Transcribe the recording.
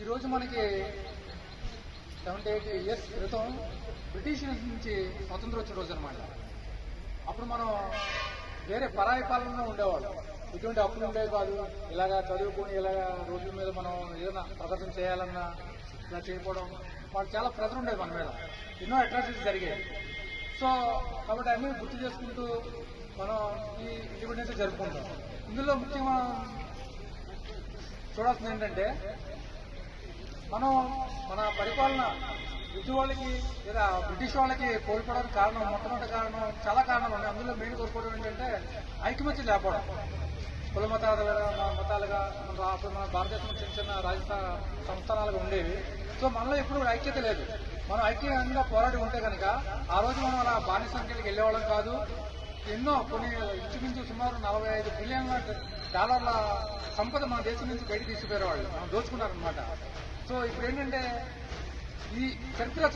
ఈరోజు మనకి 78 ఇయర్స్ క్రితం బ్రిటిష్ నుంచి స్వతంత్రం వచ్చిన రోజు అనమాట. అప్పుడు మనం వేరే పరాయి పాలనలో ఉండేవాళ్ళం. ఇటువంటి అప్పులు ఉండేవి కాదు. ఇలాగా చదువుకుని ఇలాగా రోడ్ల మీద మనం ఏదైనా ప్రదర్శన చేయాలన్నా ఇలా చేయకపోవడం వాళ్ళు చాలా ప్రెజర్ ఉండేది మన మీద. ఎన్నో అట్రాసిటీస్ జరిగాయి. సో కాబట్టి అన్నీ గుర్తు చేసుకుంటూ మనం ఈ ఇండిపెండెన్స్ జరుపుకుంటాం. ఇందులో ముఖ్యంగా చూడాల్సింది ఏంటంటే మనం మన పరిపాలన వాళ్ళకి లేదా బ్రిటిష్ వాళ్ళకి కోల్పోవడానికి కారణం మొట్టమొదటి కారణం చాలా కారణాలు ఉన్నాయి. అందులో మెయిన్ కోల్పోవడం ఏంటంటే ఐకమత్యం లేకపోవడం. కుల మతాలుగా అప్పుడు మన భారతదేశంలో చిన్న చిన్న రాజస్థాన సంస్థానాలుగా ఉండేవి. సో మనలో ఎప్పుడు ఐక్యత లేదు. మనం ఐక్యంగా పోరాడి ఉంటే కనుక ఆ రోజు మనం అలా బానిస సంఖ్యలకు వెళ్ళేవాళ్ళం కాదు. ఎన్నో కొన్ని ఇంచుమించు సుమారు 45 బిలియన్ల డాలర్ల సంపద మన దేశం నుంచి బయటకు తీసుకుపోయేవాళ్ళు. మనం దోచుకున్నారనమాట. సో ఇప్పుడు ఏంటంటే ఈ చరిత్ర